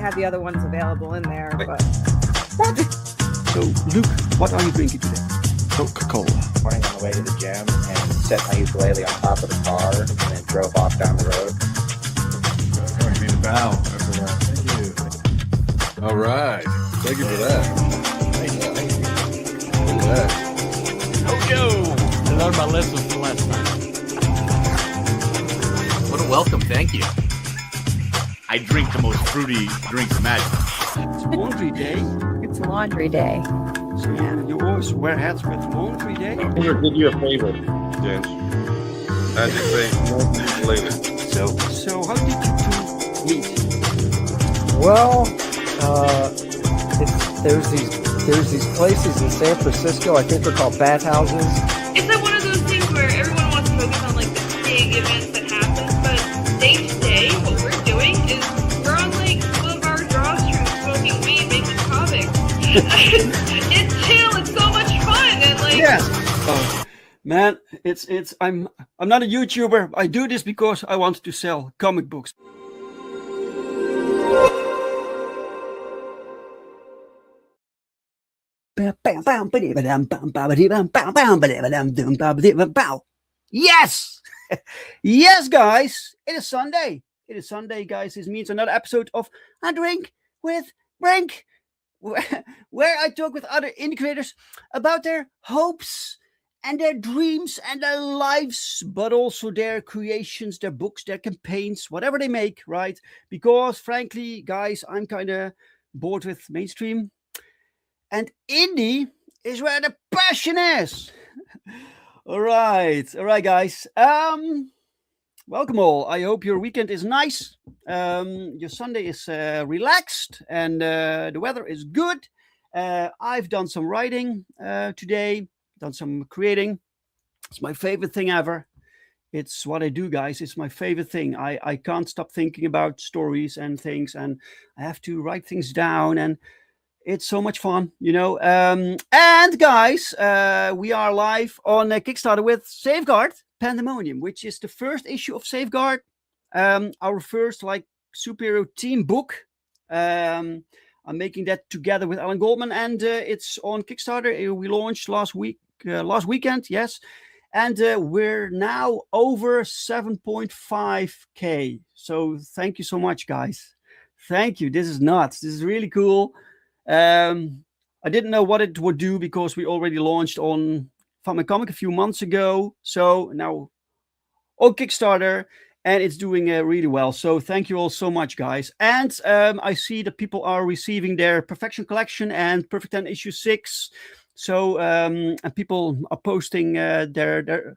had the other ones available in there. Wait. But What? So, Luke, what are you drinking today? Coca-Cola. Morning on the way to the gym and set my ukulele on top of the car and then drove off down the road. Oh, you need a bow after that. Thank you. All right. Thank you for that. Thank you. Look at that. I learned my lesson from last night. What a welcome, thank you. I drink the most fruity drinks imaginable. It's laundry day. it's laundry day. So you always wear hats with laundry day. I'm going to give you a favor, James. I just say no later. So how did you two meet? Well, there's these places in San Francisco. I think they're called bathhouses. It's like one of those things where everyone wants to focus on like the big events that happen, but day to day, what we're doing is we're on like one of our draw streams, smoking weed, making comics. It's chill. It's so much fun, and like Yes. Oh, man, I'm not a YouTuber. I do this because I want to sell comic books. Yes! Yes, guys! It is Sunday. It is Sunday, guys. This means another episode of A Drink with Brink, where I talk with other indie creators about their hopes and their dreams and their lives, but also their creations, their books, their campaigns, whatever they make, right? Because frankly, guys, I'm kind of bored with mainstream. And indie is where the passion is. All right, guys. Welcome all. I hope your weekend is nice. Your Sunday is relaxed and the weather is good. I've done some writing today, done some creating. It's my favorite thing ever. It's what I do, guys. It's my favorite thing. I can't stop thinking about stories and things, and I have to write things down, and it's so much fun, you know. And guys, we are live on Kickstarter with Safeguard Pandemonium, which is the first issue of Safeguard, our first like superhero team book. I'm making that together with Alan Goldman, and it's on Kickstarter. We launched last weekend, yes, and we're now over 7.5k. So thank you so much, guys. Thank you. This is nuts. This is really cool. I didn't know what it would do because we already launched on FundMyComic a few months ago. So now on Kickstarter, and it's doing really well. So thank you all so much, guys. And I see that people are receiving their Perfection Collection and Perfect 10 issue 6. So and people are posting their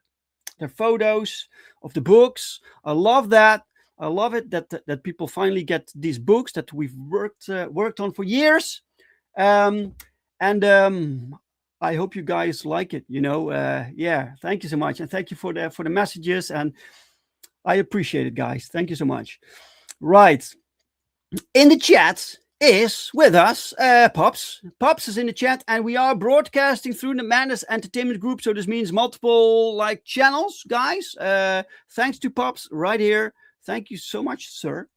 photos of the books. I love that. I love it that people finally get these books that we've worked on for years. I hope you guys like it. You know, yeah. Thank you so much, and thank you for the messages, and I appreciate it, guys. Thank you so much. Right, in the chat is with us Pops. Pops is in the chat, and we are broadcasting through the Madness Entertainment Group. So this means multiple like channels, guys. Thanks to Pops right here. Thank you so much, sir.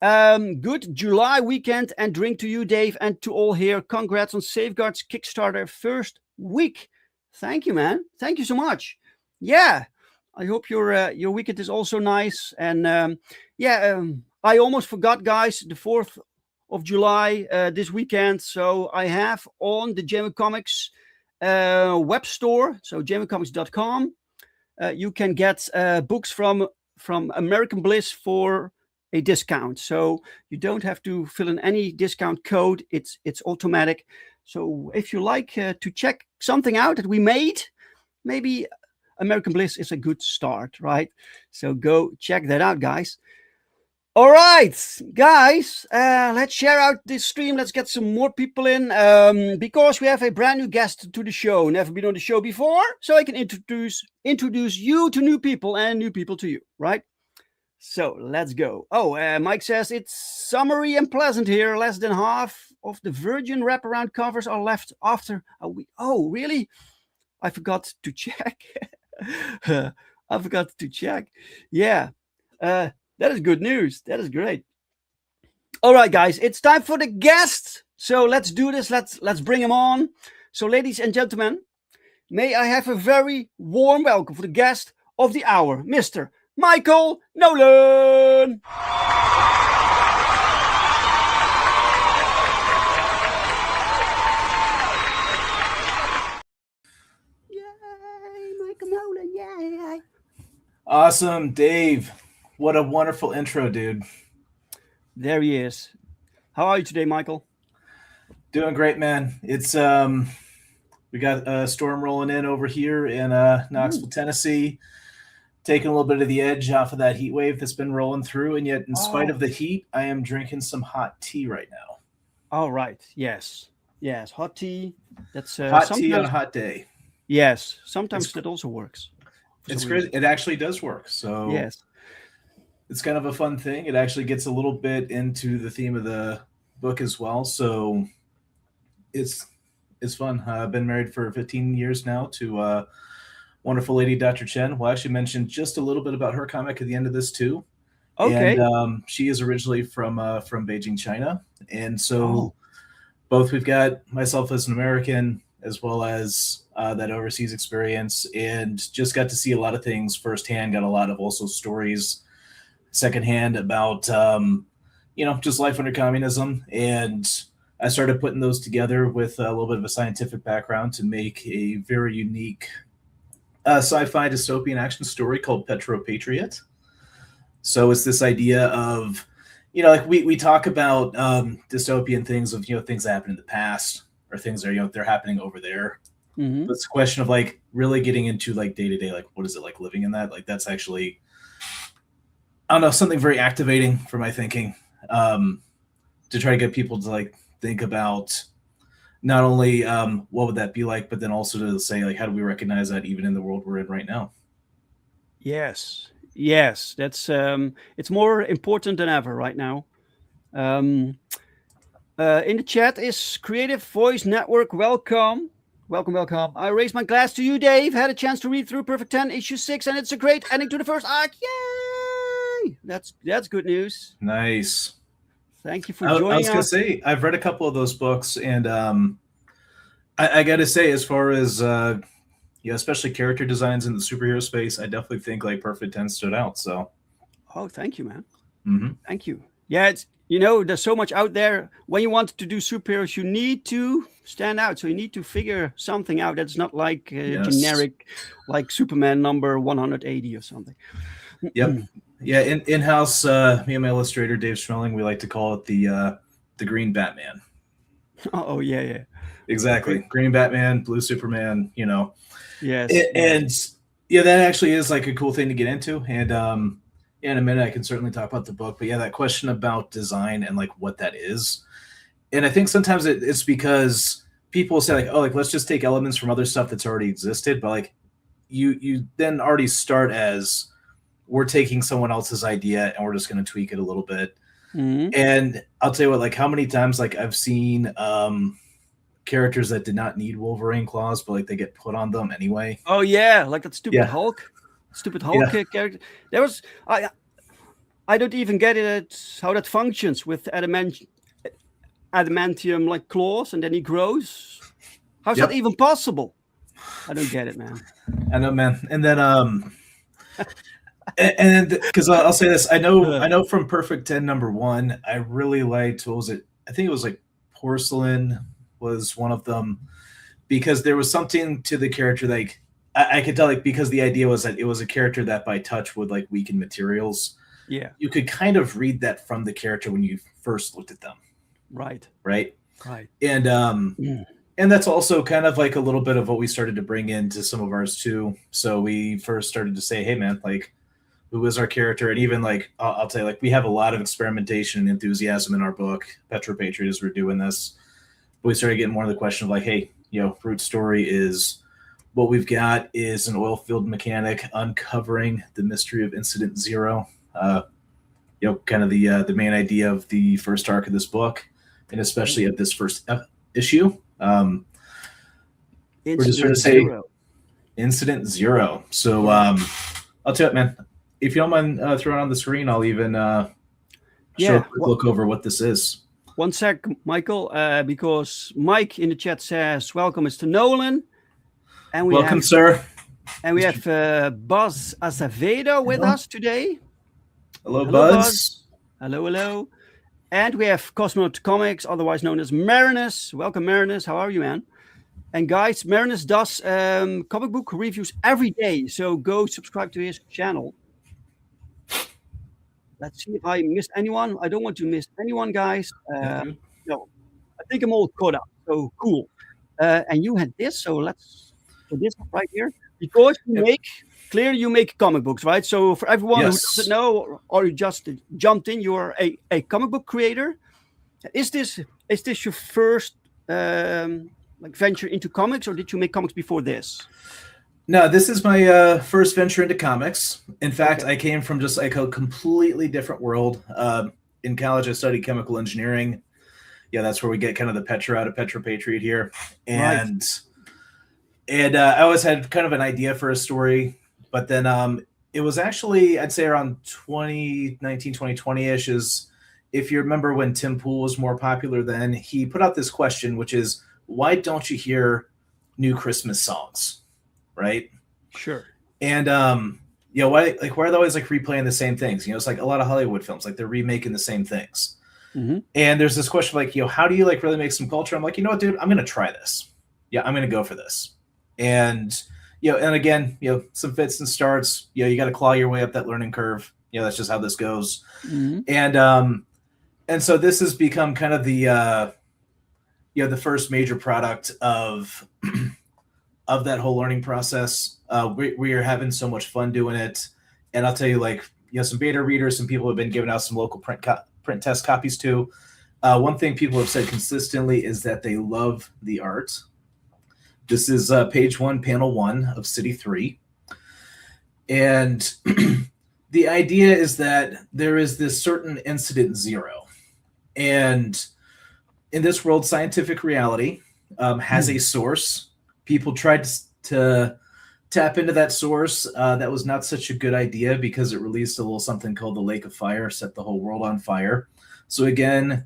Good July weekend and drink to you, Dave, and to all here. Congrats on Safeguard's Kickstarter first week. Thank you, man. Thank you so much. Yeah, I hope your weekend is also nice. And I almost forgot, guys, the 4th of July this weekend. So I have on the Jamie Comics web store, so jamiecomics.com. You can get books from American Bliss for a discount, so you don't have to fill in any discount code. It's automatic. So if you like to check something out that we made, maybe American Bliss is a good start, right? So go check that out, guys. All right, guys, let's share out this stream. Let's get some more people in because we have a brand new guest to the show. Never been on the show before, so I can introduce you to new people and new people to you, right? So let's go. Oh, Mike says it's summery and pleasant here. Less than half of the Virgin wraparound covers are left after a week. Oh, really? I forgot to check. Yeah. That is good news. That is great. All right, guys, it's time for the guests. So let's do this. Let's bring him on. So, ladies and gentlemen, may I have a very warm welcome for the guest of the hour, Mr. Michael Nolan. Yay, Michael Nolan, yay. Awesome, Dave. What a wonderful intro, dude. There he is. How are you today, Michael? Doing great, man. It's we got a storm rolling in over here in Knoxville, Tennessee, taking a little bit of the edge off of that heat wave that's been rolling through. And yet, in spite of the heat, I am drinking some hot tea right now. All right. Yes. Hot tea. That's hot tea on a hot day. Yes. Sometimes that also works. It's great. It actually does work. So yes, it's kind of a fun thing. It actually gets a little bit into the theme of the book as well. So it's fun. I've been married for 15 years now to wonderful lady, Dr. Chen. We'll actually mention just a little bit about her comic at the end of this too. Okay. And she is originally from Beijing, China. And so both we've got myself as an American as well as that overseas experience, and just got to see a lot of things firsthand, got a lot of also stories secondhand about, just life under communism. And I started putting those together with a little bit of a scientific background to make a very unique sci-fi dystopian action story called Petro Patriot. So it's this idea of, like we talk about dystopian things of, things that happened in the past or things that are, they're happening over there. Mm-hmm. But it's a question of like really getting into like day to day, like what is it like living in that? Like that's actually, I don't know, something very activating for my thinking, to try to get people to like think about not only what would that be like, but then also to say like how do we recognize that even in the world we're in right now? Yes, that's it's more important than ever right now. In the chat is Creative Voice Network. Welcome. I raise my glass to you, Dave. Had a chance to read through Perfect 10 issue 6, and it's a great ending to the first arc. Yay! That's good news. Nice. Thank you for joining us. I was gonna say I've read a couple of those books, and I got to say, as far as especially character designs in the superhero space, I definitely think like Perfect 10 stood out. So, thank you, man. Mm-hmm. Thank you. Yeah, it's there's so much out there. When you want to do superheroes, you need to stand out. So you need to figure something out that's not like generic, like Superman number 180 or something. Yep. Yeah. In-house, me and my illustrator Dave Schmeling, we like to call it the Green Batman. Oh yeah. Exactly. Green Batman, Blue Superman. Yes. And that actually is like a cool thing to get into. And in a minute, I can certainly talk about the book. But yeah, that question about design and like what that is. And I think sometimes it's because people say like, oh, like let's just take elements from other stuff that's already existed. But like you then already start as we're taking someone else's idea and we're just going to tweak it a little bit. Mm-hmm. And I'll tell you what, like how many times like I've seen characters that did not need Wolverine claws, but like they get put on them anyway. Oh yeah, like that stupid Hulk. Character. There was I don't even get it how that functions with adamantium like claws, and then he grows. How's that even possible? I don't get it, man. I know, man. And then and because I'll say this, I know from Perfect 10 number 1, I really liked, what was it? I think it was like Porcelain was one of them, because there was something to the character like I could tell, like, because the idea was that it was a character that by touch would like weaken materials. Yeah, you could kind of read that from the character when you first looked at them. Right. And that's also kind of like a little bit of what we started to bring into some of ours too. So we first started to say, hey man, like who is our character? And even like I'll tell you, like we have a lot of experimentation and enthusiasm in our book, Petro Patriot, as we're doing this. But we started getting more of the question of like, hey, root story is what we've got is an oil field mechanic uncovering the mystery of Incident Zero. Kind of the main idea of the first arc of this book, and especially of this first issue. We're just trying to say Incident Zero. So I'll tell you, man, if you don't mind throwing on the screen, I'll even show Yeah, a quick look over what this is. One sec, Michael, because Mike in the chat says, welcome, Mr. Nolan. And we Welcome, have, sir. And we have Buzz Azevedo with us today. Hello, Hello, Buzz. Hello, hello. And we have Catalytic Comics, otherwise known as Marinus. Welcome, Marinus. How are you, man? And guys, Marinus does comic book reviews every day. So go subscribe to his channel. Let's see if I missed anyone. I don't want to miss anyone, guys. No, I think I'm all caught up. So cool. And you had this, so let's put this up right here. Because you make comic books, right? So for everyone who doesn't know, or you just jumped in, you are a comic book creator. Is this your first venture into comics, or did you make comics before this? No, this is my first venture into comics. In fact, I came from just like a completely different world. In college, I studied chemical engineering. Yeah, that's where we get kind of the Petro out of Petro Patriot here. And I always had kind of an idea for a story, but then it was actually, I'd say around 2019, 2020-ish is, if you remember when Tim Pool was more popular then, he put out this question, which is, why don't you hear new Christmas songs? Right? Sure. And why are they always like replaying the same things? It's like a lot of Hollywood films, like they're remaking the same things. Mm-hmm. And there's this question like, how do you like really make some culture? I'm like, you know what, dude, I'm gonna try this. Yeah, I'm gonna go for this. And and again, some fits and starts. You got to claw your way up that learning curve. That's just how this goes. Mm-hmm. And so this has become kind of the the first major product of of that whole learning process. We are having so much fun doing it. And I'll tell you, some beta readers, some people have been giving out some local print test copies too. One thing people have said consistently is that they love the art. This is page 1, panel 1 of City 3. And the idea is that there is this certain incident 0. And in this world, scientific reality has a source. People tried to tap into that source. That was not such a good idea because it released a little something called the Lake of Fire, set the whole world on fire. So again,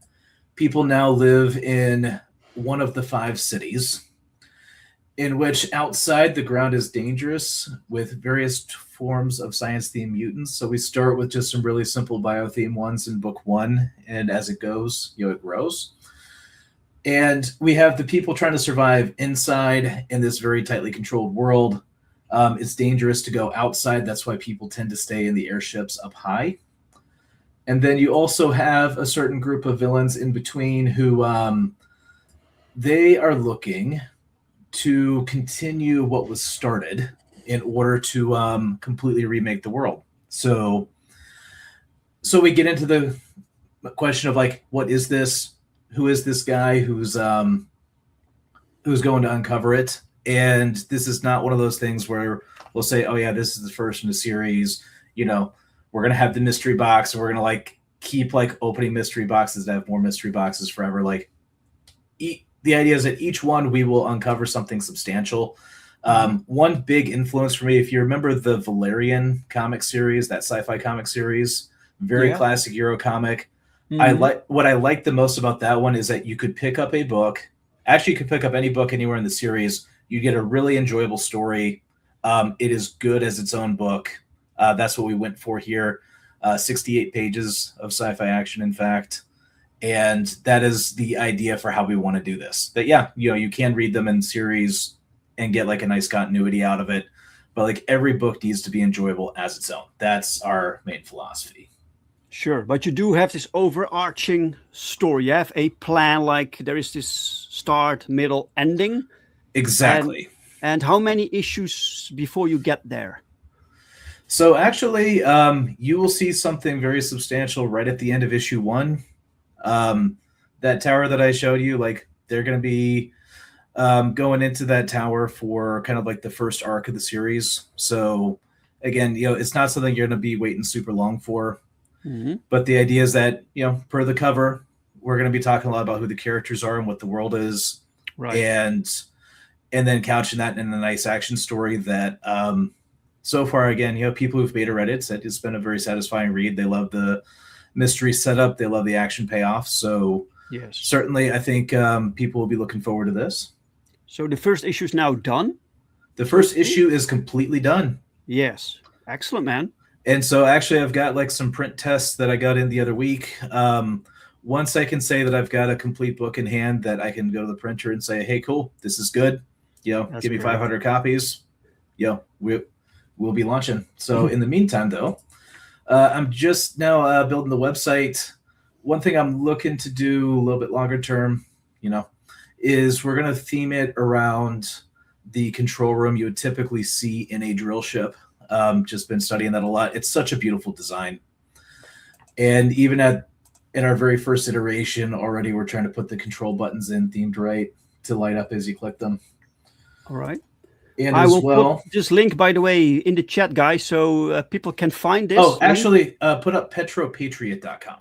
people now live in one of the 5 cities in which outside the ground is dangerous with various forms of science-themed mutants. So we start with just some really simple bio-themed ones in book 1, and as it goes, it grows. And we have the people trying to survive inside in this very tightly controlled world. It's dangerous to go outside. That's why people tend to stay in the airships up high. And then you also have a certain group of villains in between who they are looking to continue what was started in order to completely remake the world. So we get into the question of what is this? Who is this guy who's going to uncover it? And this is not one of those things where we'll say, oh yeah, this is the first in the series. We're going to have the mystery box and we're going to keep opening mystery boxes that have more mystery boxes forever. The idea is that each one we will uncover something substantial. One big influence for me, if you remember the Valerian comic series, that sci-fi comic series, very classic Euro comic. Mm-hmm. What I like the most about that one is that you could pick up a book. Actually, you could pick up any book anywhere in the series. You get a really enjoyable story. It is good as its own book. That's what we went for here. 68 pages of sci-fi action, in fact. And that is the idea for how we want to do this. That, you can read them in series and get a nice continuity out of it. But every book needs to be enjoyable as its own. That's our main philosophy. Sure, but you do have this overarching story. You have a plan, there is this start, middle, ending. Exactly. And how many issues before you get there? So actually, you will see something very substantial right at the end of issue 1. That tower that I showed you, they're going to be going into that tower for kind of the first arc of the series. So again, it's not something you're going to be waiting super long for. Mm-hmm. But the idea is that, per the cover, we're going to be talking a lot about who the characters are and what the world is. Right. And then couching that in a nice action story that, so far, again, people who've beta read it said it's been a very satisfying read. They love the mystery setup. They love the action payoff. So Yes. certainly, I think people will be looking forward to this. So the first issue is now done? The first issue is completely done. Yes. Excellent, man. And so actually, I've got like some print tests that I got in the other week. Once I can say that I've got a complete book in hand, that I can go to the printer and say, hey, cool, this is good. That's give me great. 500 copies. We'll be launching. So in the meantime, though, I'm just now building the website. One thing I'm looking to do a little bit longer term, is we're going to theme it around the control room you would typically see in a drill ship. Just been studying that a lot. It's such a beautiful design. And even in our very first iteration already, we're trying to put the control buttons in themed right to light up as you click them. All right. And I as will well, put this link, by the way, in the chat, guys, so people can find this. oh, actually, put up petropatriot.com.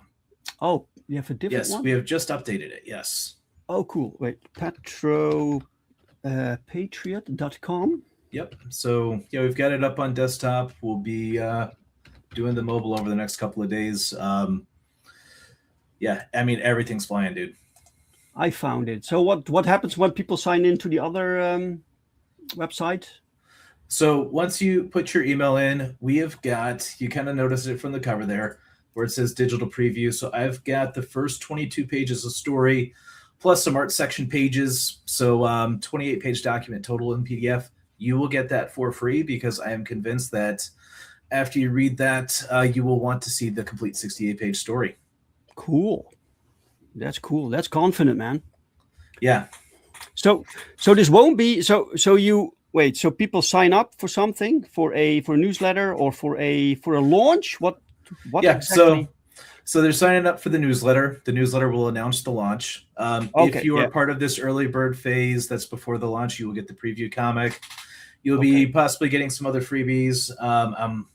Oh, you have a different Yes, one? we have just updated it. Yes. Oh, cool. Wait, petropatriot.com. Yep. So we've got it up on desktop. We'll be doing the mobile over the next couple of days. Yeah, I mean, everything's flying, dude. I found it. So what happens when people sign into the other website? So once you put your email in, we have got, you kind of notice it from the cover there where it says digital preview. So I've got the first 22 pages of story plus some art section pages. So 28-page document total in PDF. You will get that for free because I am convinced that after you read that, you will want to see the complete 68-page story. Cool. That's cool. That's confident, man. Yeah. So this won't be so you wait. So people sign up for something for a newsletter or for a launch. What? Yeah. Exactly? So they're signing up for the newsletter. The newsletter will announce the launch. If you are part of this early bird phase, that's before the launch, you will get the preview comic. You'll be possibly getting some other freebies. I'm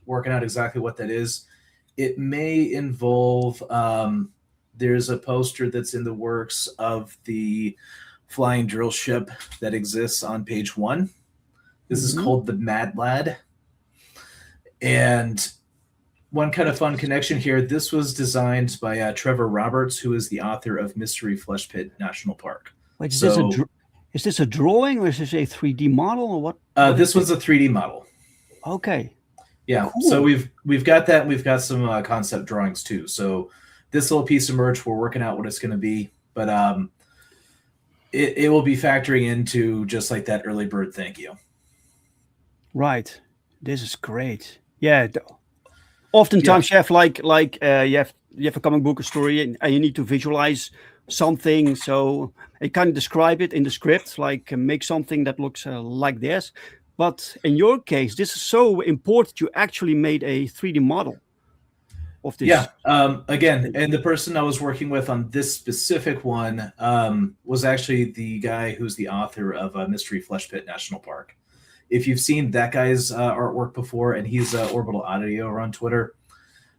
working out exactly what that is. It may involve. There's a poster that's in the works of the flying drill ship that exists on page 1. This is called the Mad Lad. And one kind of fun connection here, this was designed by Trevor Roberts, who is the author of Mystery Flesh Pit National Park. Wait, is this a drawing or is this a 3D model or what? This one's a 3D model. Okay. Yeah, cool. So we've got that, and we've got some concept drawings too. So this little piece of merch, we're working out what it's going to be, but it will be factoring into just like that early bird thank you. Right. This is great. Yeah. Oftentimes you have like you have a comic book, a story, and you need to visualize something. So you can describe it in the script, like make something that looks like this. But in your case, this is so important. You actually made a 3D model of this. Yeah. Again, and the person I was working with on this specific one was actually the guy who's the author of Mystery Flesh Pit National Park. If you've seen that guy's artwork before, and he's Orbital Audio on Twitter,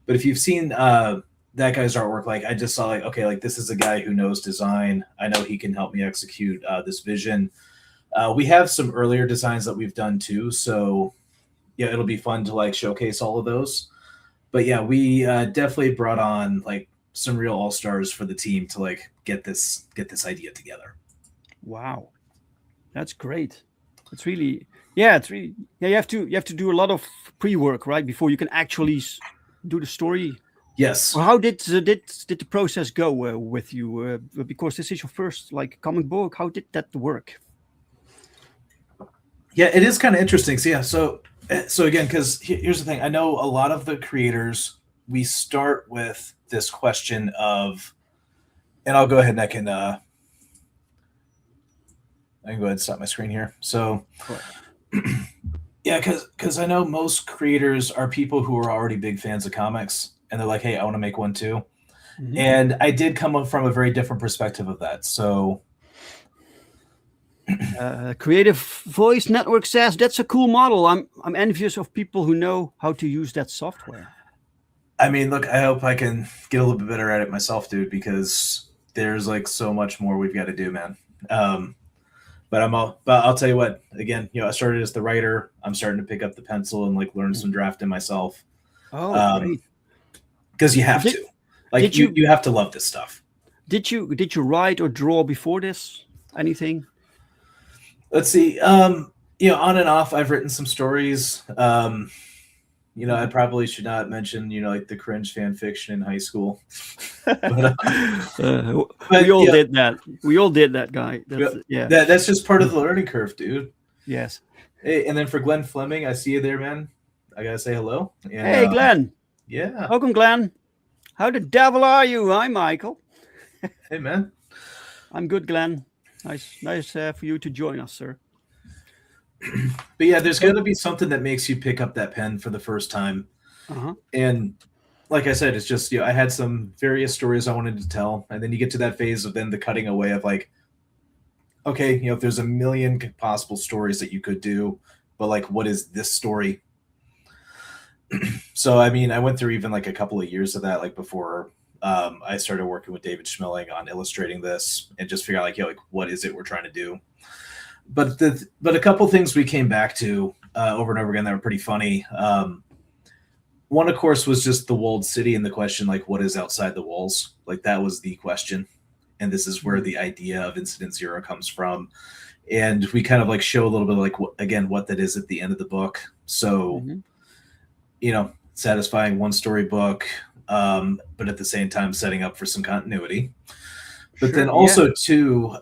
but if you've seen that guy's artwork, like I just saw, like, okay, like this is a guy who knows design. I know he can help me execute this vision. We have some earlier designs that we've done too, so yeah, it'll be fun to like showcase all of those. But yeah, we definitely brought on like some real all-stars for the team to like get this idea together. Wow, that's great. It's really you have to do a lot of pre-work, right, before you can actually do the story. Yes. Well, how did the process go with you? Because this is your first like comic book. How did that work? Yeah, it is kind of interesting. So yeah, so again, because here's the thing. I know a lot of the creators, we start with this question of, and I'll go ahead and I can go ahead and stop my screen here. So yeah, because I know most creators are people who are already big fans of comics, and they're like, hey, I want to make one too. Mm-hmm. And I did come up from a very different perspective of that. So Creative Voice Network says that's a cool model. I'm envious of people who know how to use that software. I mean, look, I hope I can get a little bit better at it myself, dude, because there's like so much more we've got to do, man. But I'll tell you what, again, I started as the writer. I'm starting to pick up the pencil and like learn some drafting myself. Oh, great. Because you have to. Like Did you have to love this stuff. Did you write or draw before this? Anything? Let's see. On and off, I've written some stories. I probably should not mention, like the cringe fan fiction in high school. But we all did that. We all did that, guy. That's just part of the learning curve, dude. Yes. Hey, and then for Glenn Fleming, I see you there, man. I gotta say hello. And, hey, Glenn. Yeah. Welcome, Glenn. How the devil are you? I'm Michael. Hey, man. I'm good, Glenn. Nice for you to join us, sir. But yeah, there's got to be something that makes you pick up that pen for the first time. And like I said, it's just, I had some various stories I wanted to tell. And then you get to that phase of then the cutting away of like, okay, if there's a million possible stories that you could do, but like, what is this story? So, I mean, I went through even like a couple of years of that, like before I started working with David Schmilling on illustrating this and just figure out like, what is it we're trying to do? But a couple things we came back to over and over again that were pretty funny. One, of course, was just the walled city and the question, like, what is outside the walls? Like, that was the question. And this is where the idea of Incident Zero comes from. And we kind of like show a little bit like, what that is at the end of the book. So, satisfying one story book, but at the same time setting up for some continuity. But then also, too,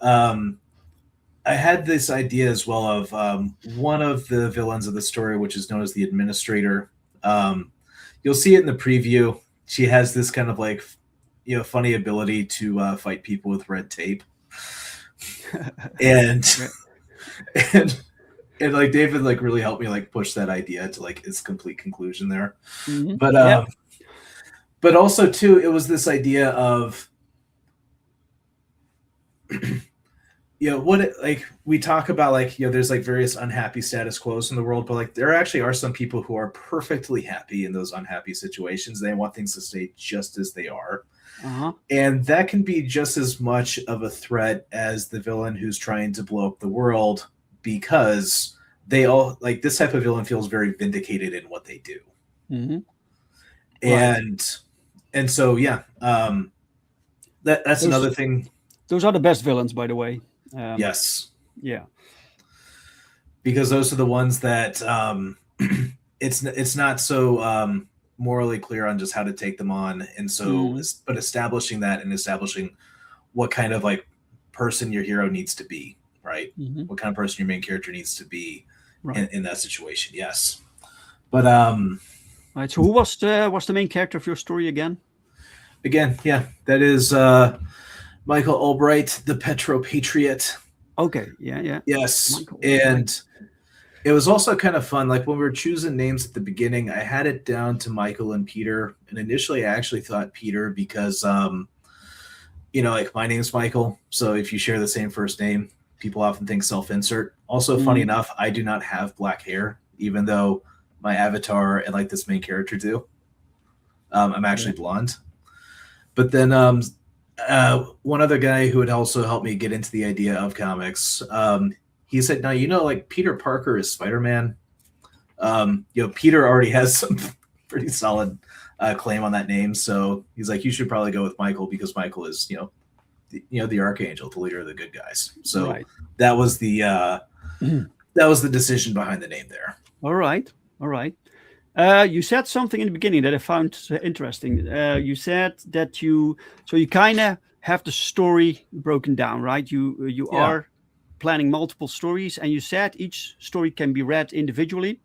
I had this idea as well of one of the villains of the story, which is known as the Administrator. You'll see it in the preview. She has this kind of like, funny ability to fight people with red tape. And like David like really helped me like push that idea to like its complete conclusion there. But also too, it was this idea of we talk about like, there's like various unhappy status quos in the world, but like there actually are some people who are perfectly happy in those unhappy situations. They want things to stay just as they are. And that can be just as much of a threat as the villain who's trying to blow up the world, because they all like this type of villain feels very vindicated in what they do. And so, that's another thing. Those are the best villains, by the way. Yes. Yeah. Because those are the ones that it's not so morally clear on just how to take them on. And so, but establishing that and establishing what kind of like person your hero needs to be, right? What kind of person your main character needs to be in that situation. Yes. But right. So who was the main character of your story again? That is Michael Albright, the Petro Patriot. Okay. Yeah. Yes. Michael and it was also kind of fun. Like when we were choosing names at the beginning, I had it down to Michael and Peter. And initially I actually thought Peter because, like my name's Michael. So if you share the same first name, people often think self-insert. Also, funny enough, I do not have black hair, even though my avatar and like this main character do. I'm actually blonde. But then one other guy who had also helped me get into the idea of comics, he said, now, like Peter Parker is Spider-Man. Peter already has some pretty solid claim on that name. So he's like, you should probably go with Michael because Michael is, the Archangel, the leader of the good guys. So that was the decision behind the name there. All right. You said something in the beginning that I found interesting. You said that you kind of have the story broken down, right? You are planning multiple stories, and you said each story can be read individually.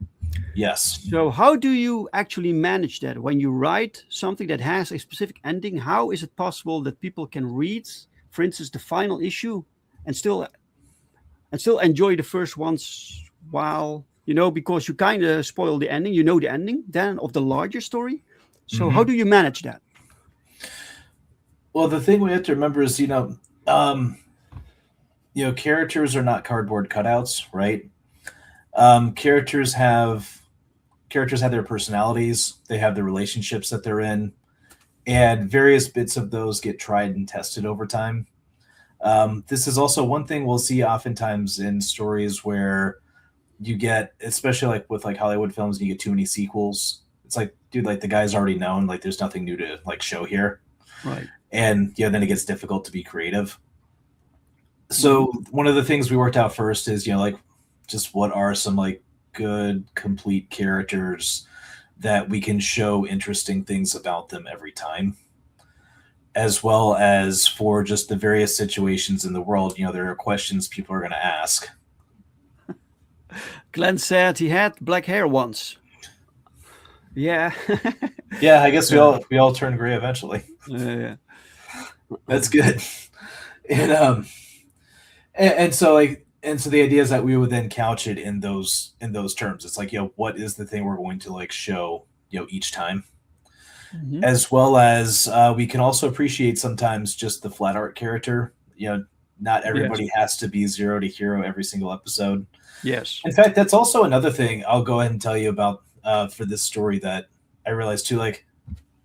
Yes. So how do you actually manage that when you write something that has a specific ending? How is it possible that people can read, for instance, the final issue and still enjoy the first ones while, because you kind of spoil the ending, the ending then of the larger story. So how do you manage that? Well, the thing we have to remember is, characters are not cardboard cutouts, right? Characters have their personalities. They have the relationships that they're in, and various bits of those get tried and tested over time. This is also one thing we'll see oftentimes in stories where you get, especially like with like Hollywood films, you get too many sequels. It's like, dude, like the guy's already known, like there's nothing new to like show here. Right. And then it gets difficult to be creative. So one of the things we worked out first is like just what are some like good complete characters that we can show interesting things about them every time, as well as for just the various situations in the world. There are questions people are going to ask. Glenn said he had black hair once. Yeah. Yeah, I guess we all turn gray eventually. Yeah. That's good. And so the idea is that we would then couch it in those terms. It's like, what is the thing we're going to like show, each time, as well as we can also appreciate sometimes just the flat art character. Not everybody has to be zero to hero every single episode. Yes. In fact, that's also another thing I'll go ahead and tell you about for this story that I realized too. Like,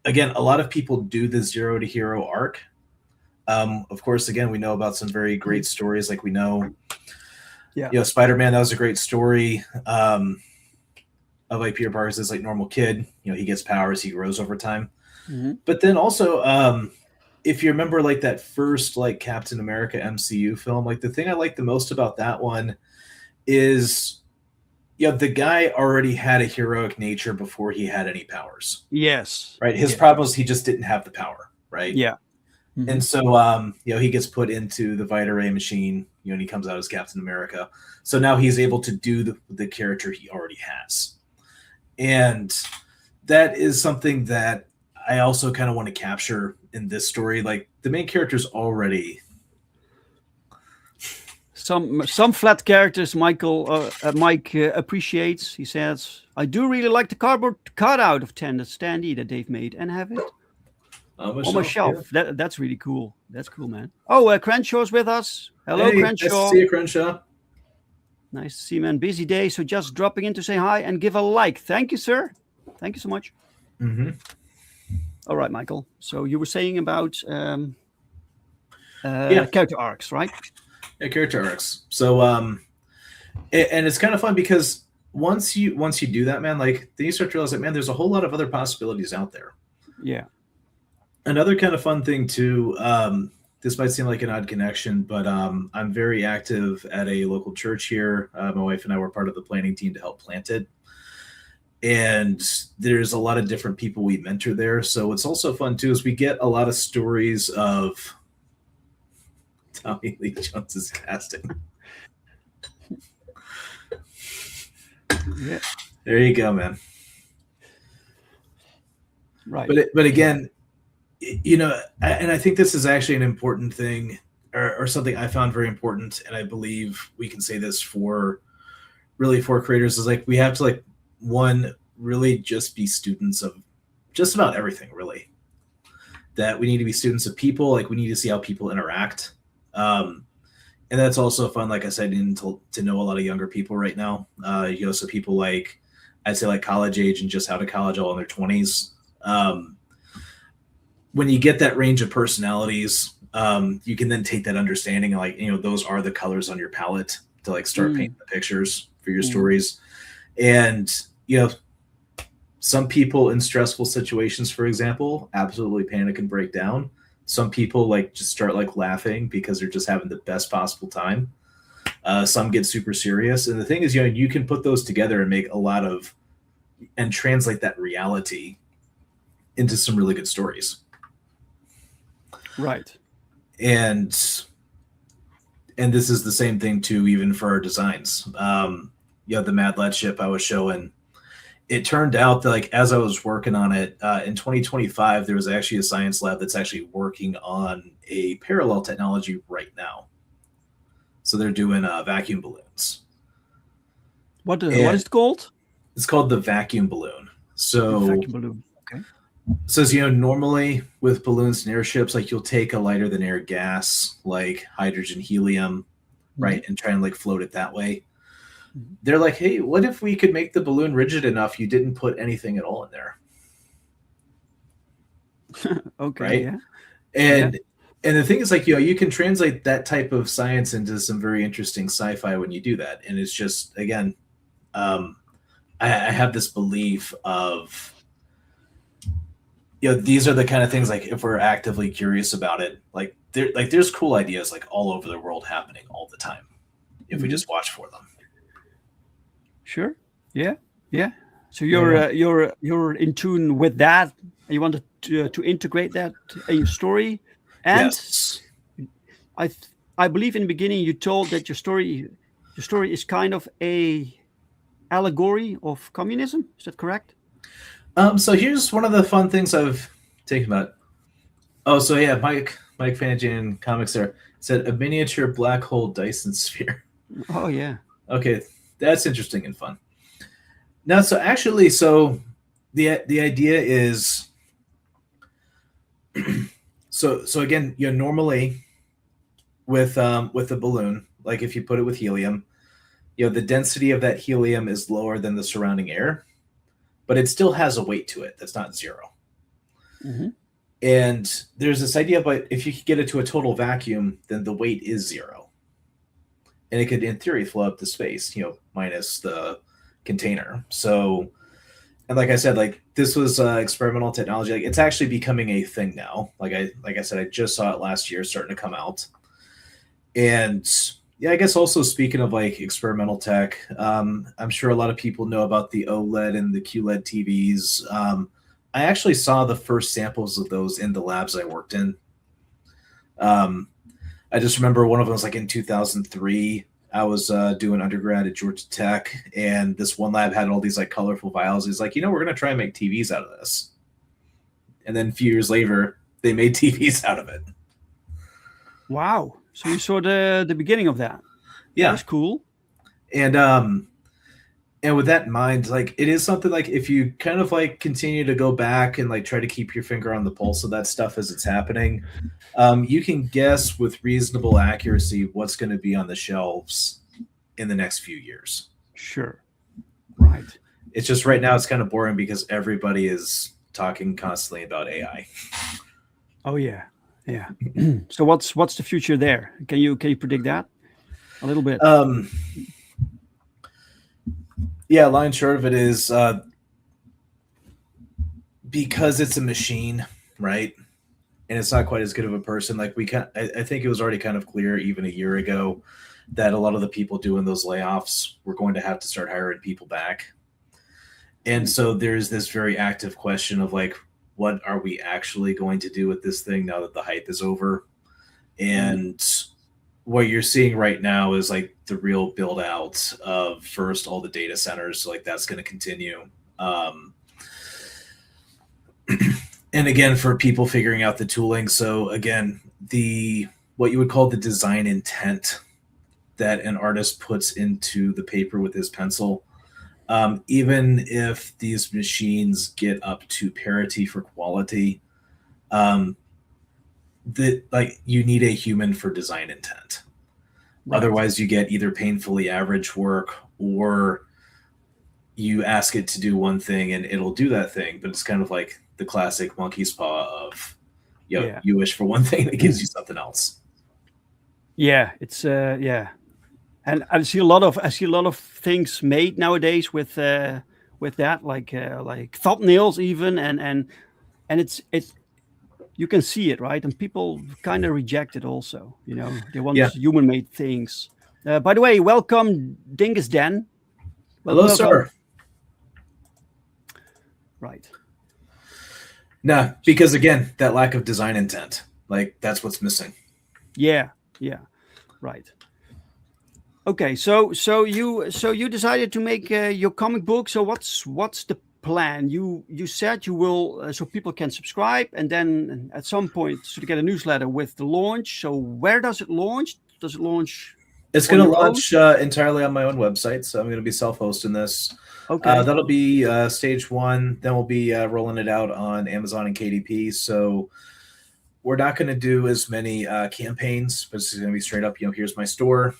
again, a lot of people do the zero to hero arc. Of course, again, we know about some very great stories. Like we know, Spider-Man, that was a great story of like Peter Parker's this like normal kid. He gets powers, he grows over time. But then also, if you remember like that first like Captain America MCU film, like the thing I like the most about that one is the guy already had a heroic nature before he had any powers. Yes. Right. His problem was he just didn't have the power. Right. Yeah. And so, he gets put into the Vita Ray machine, and he comes out as Captain America. So now he's able to do the character he already has. And that is something that I also kind of want to capture in this story. Like the main character's already some flat characters Mike appreciates. He says, I do really like the cardboard cutout of Ten, the standee that they've made, and have it on my shelf. Yeah. That's really cool. That's cool, man. Oh, Crenshaw's with us. Hello, hey, Crenshaw. Nice to see you, Crenshaw. Nice to see you, man. Busy day, so just dropping in to say hi and give a like. Thank you, sir. Thank you so much. All right, Michael. So you were saying about character arcs, right? Yeah, character arcs. So, and it's kind of fun because once you do that, man, like then you start to realize that, man, there's a whole lot of other possibilities out there. Yeah. Another kind of fun thing too. This might seem like an odd connection, but I'm very active at a local church here. My wife and I were part of the planning team to help plant it. And there's a lot of different people we mentor there. So what's also fun too is we get a lot of stories of Tommy Lee Jones's casting. Yeah. There you go, man. Right. But again, and I think this is actually an important thing or something I found very important. And I believe we can say this for creators is like, we have to like, one, really just be students of just about everything, really. That we need to be students of people. Like we need to see how people interact. And that's also fun. Like I said, to know a lot of younger people right now. So people like, I'd say like college age and just out of college, all in their 20s. When you get that range of personalities, you can then take that understanding, like, those are the colors on your palette to like start painting the pictures for your stories. And, some people in stressful situations, for example, absolutely panic and break down. Some people like just start like laughing because they're just having the best possible time. Some get super serious. And the thing is, you can put those together and make and translate that reality into some really good stories. Right. And this is the same thing too, even for our designs. The Mad Lad ship I was showing, it turned out that like, as I was working on it, in 2025, there was actually a science lab that's actually working on a parallel technology right now. So they're doing vacuum balloons. What is it called? It's called the vacuum balloon. So vacuum balloon. Okay. So as normally with balloons and airships, like you'll take a lighter than air gas, like hydrogen, helium, right, and try and like float it that way. They're like, hey, what if we could make the balloon rigid enough you didn't put anything at all in there? Okay. Right. Yeah. And the thing is, like, you can translate that type of science into some very interesting sci-fi when you do that. And it's just, again, I have this belief of these are the kind of things, like, if we're actively curious about it, like there's cool ideas like all over the world happening all the time if we just watch for them. Sure. Yeah. Yeah. So you're in tune with that. You wanted to integrate that in your story, and Yes. I believe in the beginning you told that your story is kind of a allegory of communism. Is that correct? So here's one of the fun things I've taken about. Oh, so yeah, Mike Fanajan Comics there said a miniature black hole Dyson sphere. Oh yeah. Okay, that's interesting and fun. Now, so actually, the idea is, so again, normally with a balloon, like if you put it with helium, the density of that helium is lower than the surrounding air, but it still has a weight to it that's not zero. Mm-hmm. And there's this idea, but if you could get it to a total vacuum, then the weight is zero. And it could, in theory, flow up to space, minus the container. So, and like I said, like this was experimental technology. Like it's actually becoming a thing now. Like I said, I just saw it last year, starting to come out. And yeah, I guess also speaking of like experimental tech, I'm sure a lot of people know about the OLED and the QLED TVs. I actually saw the first samples of those in the labs I worked in. I just remember one of them was like in 2003. I was doing undergrad at Georgia Tech, and this one lab had all these like colorful vials. He's like, we're going to try and make TVs out of this. And then a few years later, they made TVs out of it. Wow. So you saw the beginning of that. Yeah. That's cool. And with that in mind, like it is something like if you kind of like continue to go back and like try to keep your finger on the pulse of that stuff as it's happening, you can guess with reasonable accuracy what's going to be on the shelves in the next few years. Sure. Right. It's just right now it's kind of boring because everybody is talking constantly about AI. Oh yeah. Yeah. So what's the future there? Can you predict that a little bit? Yeah, line short of it is because it's a machine, right? And it's not quite as good of a person. Like I think it was already kind of clear even a year ago that a lot of the people doing those layoffs were going to have to start hiring people back. And so there's this very active question of like, what are we actually going to do with this thing now that the hype is over? And what you're seeing right now is like the real build out of first all the data centers. So like that's going to continue. And again, for people figuring out the tooling. So again, what you would call the design intent that an artist puts into the paper with his pencil, even if these machines get up to parity for quality, you need a human for design intent. Right. Otherwise you get either painfully average work or you ask it to do one thing and it'll do that thing, but it's kind of like the classic monkey's paw of you wish for one thing that gives you something else. Yeah, it's and I see a lot of things made nowadays with that, like thumbnails even, and it's you can see it, right? And people kind of reject it also. They want human-made things. By the way, welcome, Dingus Dan. Hello, sir. Right. No, because again, that lack of design intent, like that's what's missing. Yeah. Right. Okay, so you decided to make your comic book. So what's the plan? You said you will, so people can subscribe, and then at some point to get a newsletter with the launch. So where does it launch? Does it launch? It's going to launch entirely on my own website. So I'm going to be self-hosting this. Okay. That'll be stage one. Then we'll be rolling it out on Amazon and KDP. So we're not going to do as many campaigns, but it's going to be straight up. Here's my store.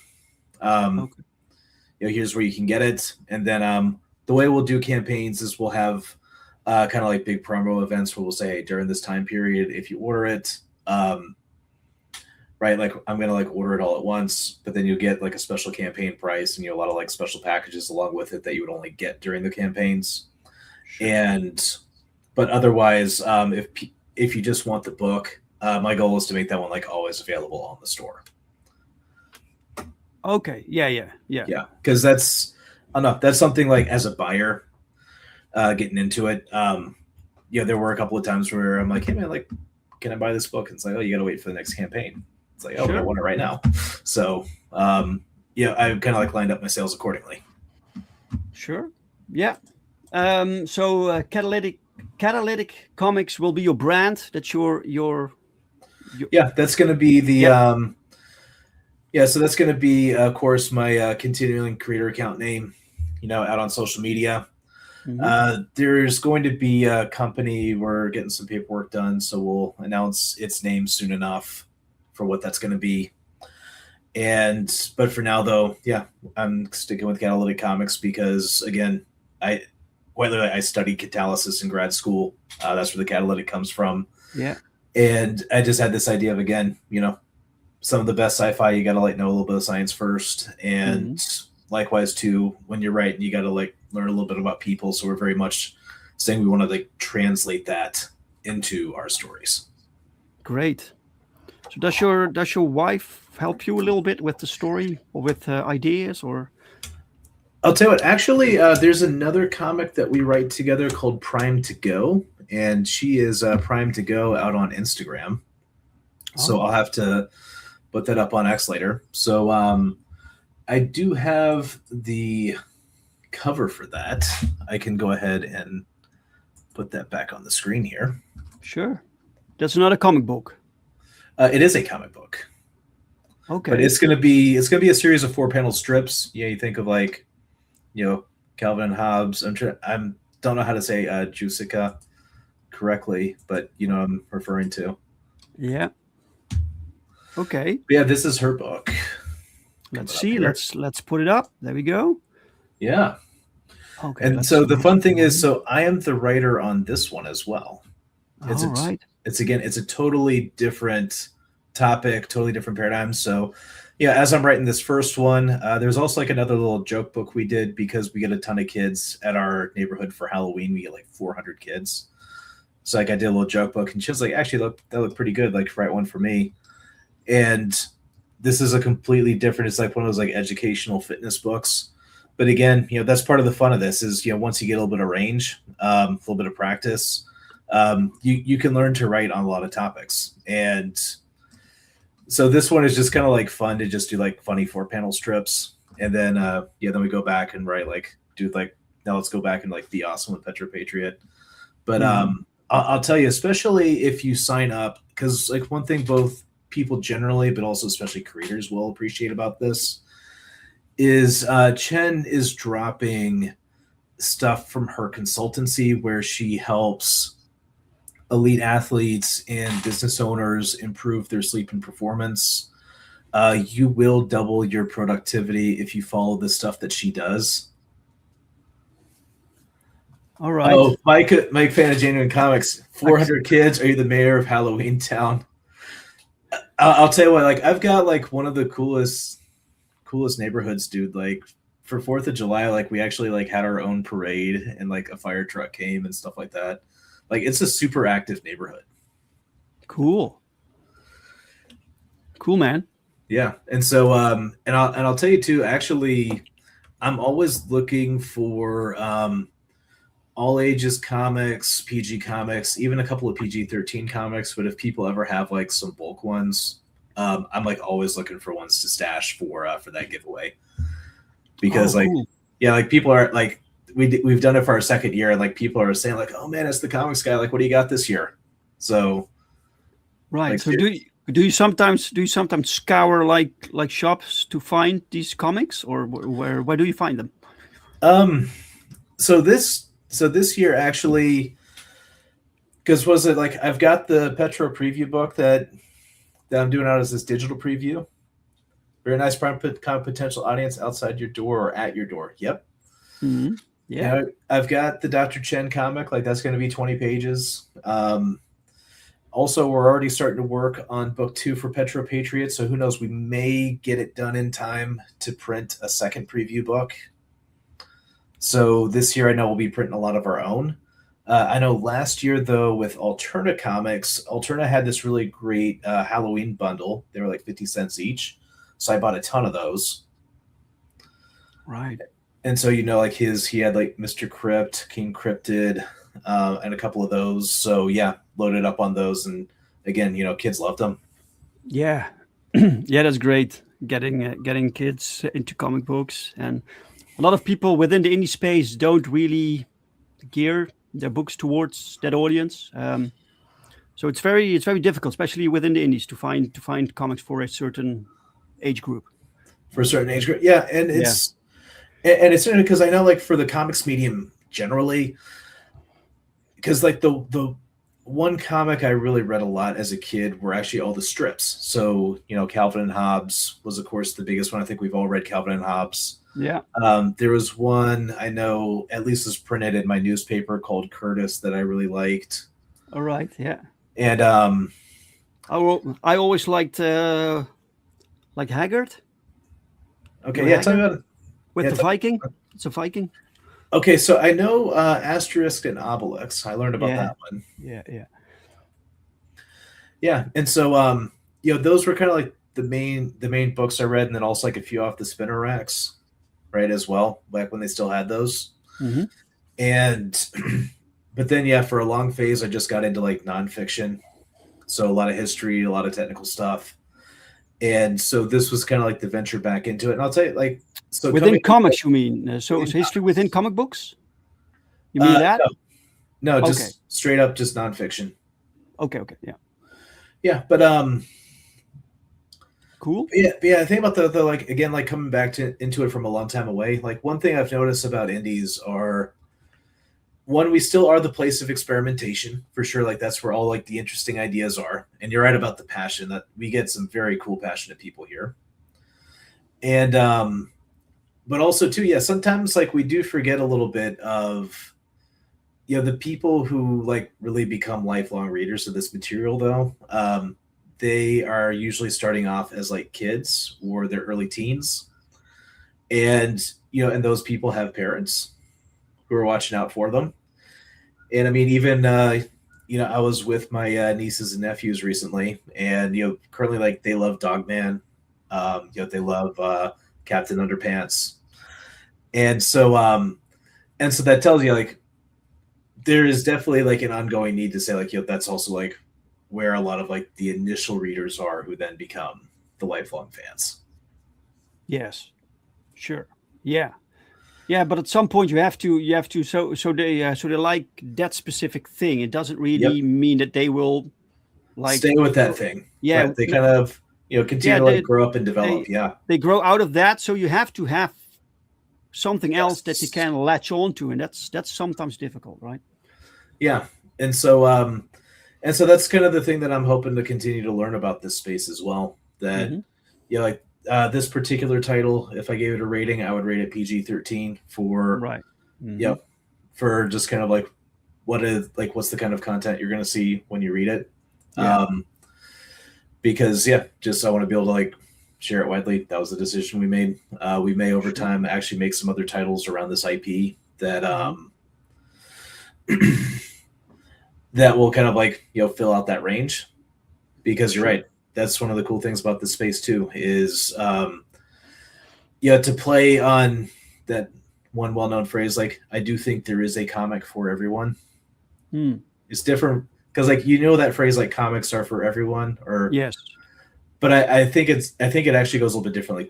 Here's where you can get it. And then the way we'll do campaigns is we'll have kind of like big promo events where we'll say, hey, during this time period, if you order it, right, like I'm going to like order it all at once, but then you'll get like a special campaign price and a lot of like special packages along with it that you would only get during the campaigns. Sure. And But otherwise, if you just want the book, my goal is to make that one like always available on the store. Okay. Yeah. Because that's something like as a buyer, getting into it. There were a couple of times where I'm like, hey man, like, can I buy this book? And it's like, oh, you got to wait for the next campaign. It's like, oh, Sure. I want it right now. So, I kind of like lined up my sales accordingly. Sure. Yeah. So Catalytic Comics will be your brand. That's your. Yeah, that's going to be the. So that's going to be, of course, my continuing creator account name. Out on social media. Mhm. There's going to be a company. We're getting some paperwork done, so we'll announce its name soon enough for what that's going to be. But for now, though, I'm sticking with Catalytic Comics because, again, I studied catalysis in grad school. That's where the catalytic comes from. Yeah. And I just had this idea of, again, some of the best sci-fi, you got to know a little bit of science first. And likewise, too, when you're writing, you got to learn a little bit about people. So we're very much saying we want to translate that into our stories. Great. So does your wife help you a little bit with the story or with ideas or? I'll tell you what, actually, there's another comic that we write together called Prime to Go, and she is Prime to Go out on Instagram. So I'll have to put that up on X later. So I do have the cover for that. I can go ahead and put that back on the screen here. Sure. That's not a comic book. It is a comic book. Okay. But it's gonna be a series of 4-panel strips. Yeah, you think of Calvin and Hobbes. I don't know how to say Jusica correctly, but I'm referring to. Yeah. Okay. But yeah, this is her book. Let's see. Let's put it up. There we go. Yeah. Okay. And so the fun thing is, so I am the writer on this one as well. All right. It's a totally different topic, totally different paradigm. So yeah, as I'm writing this first one, there's also another little joke book we did because we get a ton of kids at our neighborhood for Halloween. We get 400 kids. So I did a little joke book, and she was like, actually, that looked pretty good. Write one for me. And this is a completely different, it's one of those educational fitness books. But again, that's part of the fun of this is, once you get a little bit of range, a little bit of practice, you can learn to write on a lot of topics. And so this one is just kind of fun to just do funny 4-panel strips. And then, then we go back and write now let's go back and be awesome with Petro Patriot. But I'll tell you, especially if you sign up, because one thing both people generally, but also especially creators will appreciate about this is Chen is dropping stuff from her consultancy where she helps elite athletes and business owners improve their sleep and performance. You will double your productivity if you follow the stuff that she does. All right. Oh, Mike fan of Genuine Comics. 400 kids. Are you the mayor of Halloween Town? I'll tell you what. I've got one of the coolest neighborhoods, dude. For 4th of July, we actually had our own parade and a fire truck came and stuff like that. It's a super active neighborhood. Cool, man. Yeah, and so and I'll tell you too. Actually, I'm always looking for all ages comics, PG comics, even a couple of PG-13 comics. But if people ever have some bulk ones, I'm always looking for ones to stash for that giveaway. Because cool. People are we've done it for our second year, and people are saying oh man, it's the comics guy. What do you got this year? So right. So do you sometimes scour shops to find these comics, or where do you find them? So this year actually, because was it I've got the Petro preview book that I'm doing out as this digital preview. Very nice prime potential audience outside your door or at your door. Yep. Mm-hmm. Yeah. I've got the Dr. Chen comic. That's going to be 20 pages. Also, we're already starting to work on book 2 for Petro Patriot. So who knows? We may get it done in time to print a second preview book. So this year, I know we'll be printing a lot of our own. I know last year though with Alterna Comics, Alterna had this really great Halloween bundle. They were like 50 cents each, so I bought a ton of those. Right. And so like he had like Mr. Crypt, King Cryptid, and a couple of those. So yeah, loaded up on those, and again, kids loved them. Yeah, yeah, that's great. Getting kids into comic books, and a lot of people within the indie space don't really gear their books towards that audience. So it's very difficult, especially within the indies, to find comics for a certain age group. For a certain age group, yeah, and it's because I know like for the comics medium generally, because like the one comic I really read a lot as a kid were actually all the strips. So, Calvin and Hobbes was, of course, the biggest one. I think we've all read Calvin and Hobbes. Yeah. There was one I know at least was printed in my newspaper called Curtis that I really liked. All right. Yeah. And I always liked Haggard. Okay. Yeah. Tell me about it. With the Viking. It's a Viking. Okay, so I know Asterisk and Obelix. I learned about that one. Yeah, and so those were kind of like the main books I read, and then also like a few off the spinner racks, right, as well, back when they still had those. Mm-hmm. And but then for a long phase, I just got into like nonfiction, so a lot of history, a lot of technical stuff, and so this was kind of like the venture back into it. And I'll tell you, like. So within comics, you mean? So it's history within comic books? You mean that? No, just straight up, just nonfiction. Okay, yeah. Yeah, but cool. Yeah. I think about the like again, like coming back into it from a long time away. Like one thing I've noticed about indies are, one, we still are the place of experimentation for sure. Like that's where all like the interesting ideas are. And you're right about the passion, that we get some very cool, passionate people here. And but also too, sometimes like we do forget a little bit of, the people who like really become lifelong readers of this material though. They are usually starting off as like kids or their early teens. And, and those people have parents who are watching out for them. And I mean, even, I was with my nieces and nephews recently, and, currently like they love Dogman. They love Captain Underpants. And so that tells you like there is definitely like an ongoing need to say like, that's also like where a lot of like the initial readers are, who then become the lifelong fans. Yes, sure. Yeah. But at some point you have to so they like that specific thing. It doesn't really mean that they will like stay with that thing. Yeah. Right? They kind of continue to like grow up and develop. They grow out of that. So you have to have something else that you can latch on to. And that's sometimes difficult, right? Yeah. And so that's kind of the thing that I'm hoping to continue to learn about this space as well. That, this particular title, if I gave it a rating, I would rate it PG-13 for, right. Mm-hmm. For just kind of like, what's the kind of content you're going to see when you read it. Yeah. Because just I want to be able to like share it widely. That was the decision we made. We may over time actually make some other titles around this IP that that will kind of like fill out that range. Because you're right, that's one of the cool things about this space too, is to play on that one well-known phrase, like I do think there is a comic for everyone. It's different because like that phrase, like comics are for everyone, or yes, but I think it actually goes a little bit differently.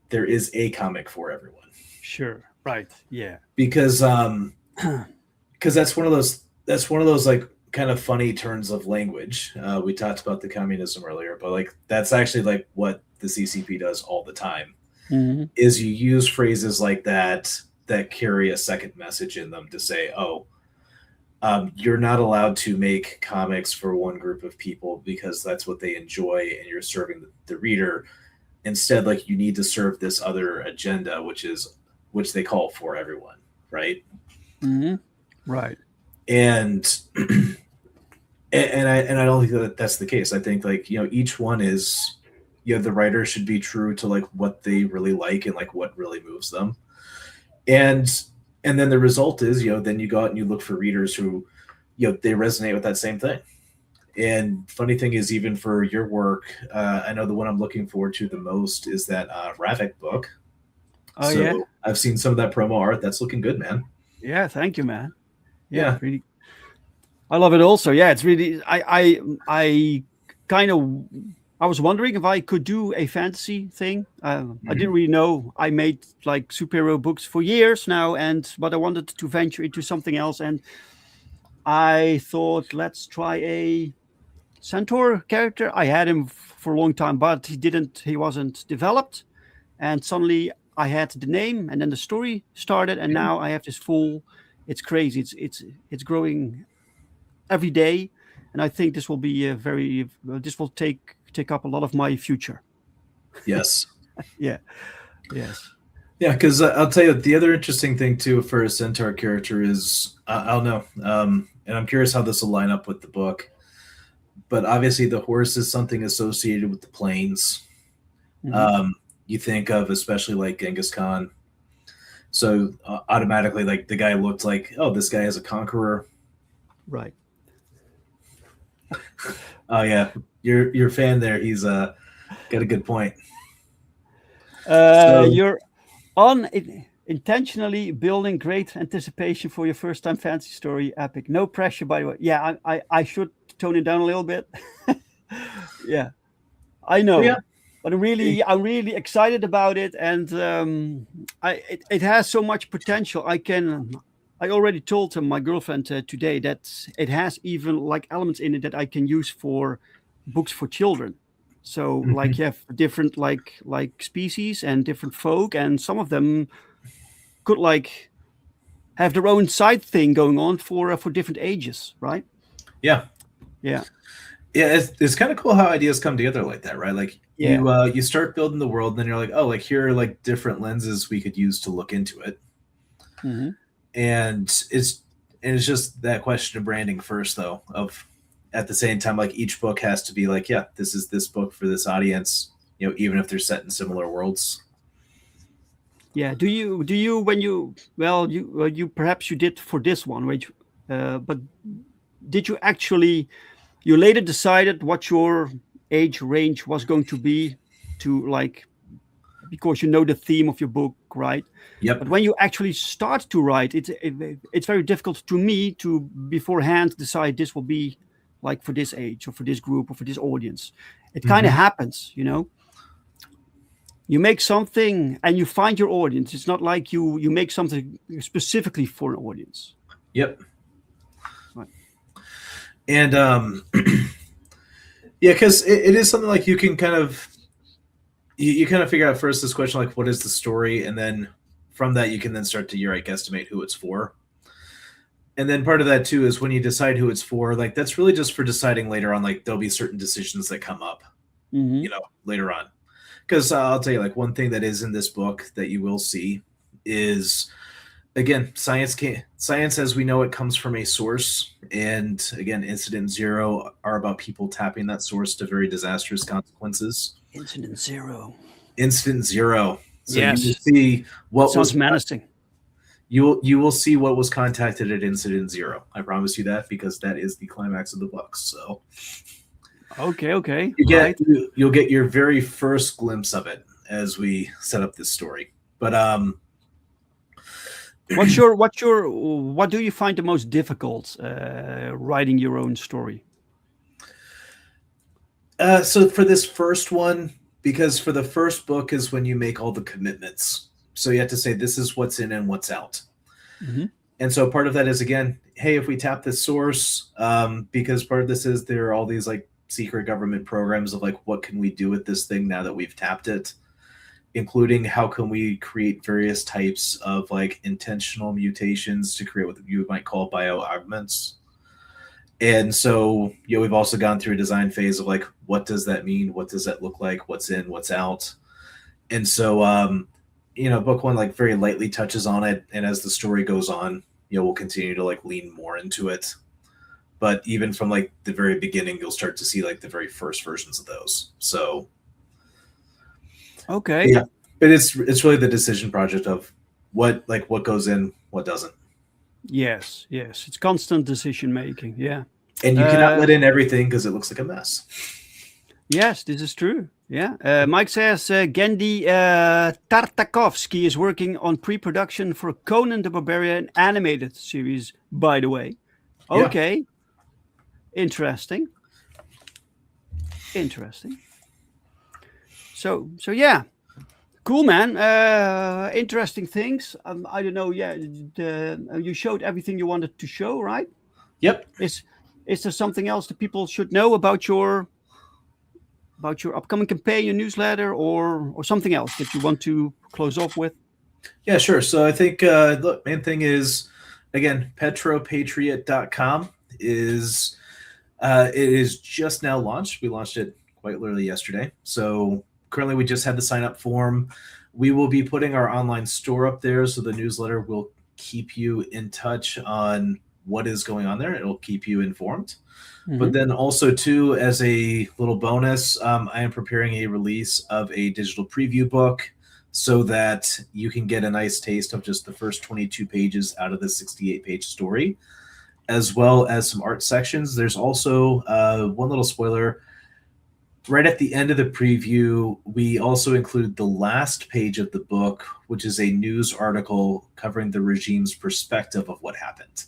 There is a comic for everyone. Sure. Right. Yeah. Because that's one of those like kind of funny turns of language. We talked about the communism earlier, but like that's actually like what the CCP does all the time. Mm-hmm. Is you use phrases like that carry a second message in them to say, you're not allowed to make comics for one group of people because that's what they enjoy and you're serving the reader. Instead, like you need to serve this other agenda, which they call for everyone, right? Mm-hmm. Right. And I don't think that's the case. I think like, each one is, the writer should be true to like what they really like and like what really moves them. And And then the result is, then you go out and you look for readers who, they resonate with that same thing. And funny thing is, even for your work, I know the one I'm looking forward to the most is that Ravik book. Oh, so yeah. I've seen some of that promo art. That's looking good, man. Yeah, thank you, man. Yeah. Really. I love it also. Yeah, it's really, I was wondering if I could do a fantasy thing. I didn't really know. I made like superhero books for years now, but I wanted to venture into something else. And I thought, let's try a Centaur character. I had him for a long time, but he wasn't developed. And suddenly I had the name, and then the story started, and now I have this full. It's crazy. It's growing every day, and I think this will be this will take up a lot of my future. Yes. Yeah. Yes. Yeah, because I'll tell you the other interesting thing too for a Centaur character is I don't know, and I'm curious how this will line up with the book. But obviously, the horse is something associated with the plains. Mm-hmm. You think of especially like Genghis Khan. So automatically, like the guy looked like, oh, this guy is a conqueror. Right. Oh yeah, your fan there. He's got a good point. You're intentionally building great anticipation for your first time fantasy story epic. No pressure, by the way. Yeah, I should tone it down a little bit. Yeah, I know. Yeah. But I'm really excited about it, and it has so much potential. I already told my girlfriend today that it has even like elements in it that I can use for books for children. So like you have different like species and different folk, and some of them could like have their own side thing going on for different ages, right? Yeah. Yeah. Yeah, it's kind of cool how ideas come together like that, right? Like Yeah. you start building the world, and then you're like, oh, like here are like different lenses we could use to look into it. Mm-hmm. And it's just that question of branding first, though, of at the same time, like each book has to be like, yeah, this is this book for this audience, even if they're set in similar worlds. Yeah. Do you when you perhaps you did for this one, which but did you actually you later decided what your age range was going to be to like, because you know the theme of your book, right? Yep. But when you actually start to write, it's very difficult to me to beforehand decide this will be like for this age or for this group or for this audience. It kind of happens, You make something and you find your audience. It's not like you make something specifically for an audience. Yep. Right. And yeah, because it is something like you can kind of you kind of figure out first this question, like what is the story, and then from that you can then start to guesstimate who it's for. And then part of that too is when you decide who it's for, like that's really just for deciding later on, like there'll be certain decisions that come up, later on. Because I'll tell you, like one thing that is in this book that you will see is, again, science as we know it comes from a source, and again, Incident Zero are about people tapping that source to very disastrous consequences. Incident Zero. So yes. you will see what sounds menacing. You will see what was contacted at Incident Zero. I promise you that, because that is the climax of the book. So okay. You'll get your very first glimpse of it as we set up this story. But what do you find the most difficult writing your own story? So for this first one, because for the first book is when you make all the commitments. So you have to say, this is what's in and what's out. Mm-hmm. And so part of that is, again, hey, if we tap this source, because part of this is there are all these like secret government programs of like, what can we do with this thing now that we've tapped it, including how can we create various types of like intentional mutations to create what you might call bioaugments. And so, we've also gone through a design phase of like, what does that mean? What does that look like? What's in, what's out? And so, book one like very lightly touches on it, and as the story goes on, we'll continue to like lean more into it. But even from like the very beginning, you'll start to see like the very first versions of those. So, okay, yeah, but it's really the decision project of what goes in, what doesn't. Yes, it's constant decision making. Yeah, And you cannot let in everything because it looks like a mess. yes, this is true. Yeah, Mike says Gendy Tartakovsky is working on pre-production for Conan the Barbarian animated series. By the way, okay, interesting. So yeah. Cool, man. Interesting things. I don't know. Yeah, you showed everything you wanted to show, right? Yep. Is there something else that people should know about your upcoming campaign, your newsletter, or something else that you want to close off with? Yeah, sure. So I think the main thing is, again, PetroPatriot.com is it is just now launched. We launched it quite literally yesterday. So currently, we just had the sign-up form. We will be putting our online store up there, so the newsletter will keep you in touch on what is going on there. It'll keep you informed. Mm-hmm. But then also, too, as a little bonus, I am preparing a release of a digital preview book so that you can get a nice taste of just the first 22 pages out of the 68-page story, as well as some art sections. There's also one little spoiler. Right at the end of the preview, we also include the last page of the book, which is a news article covering the regime's perspective of what happened.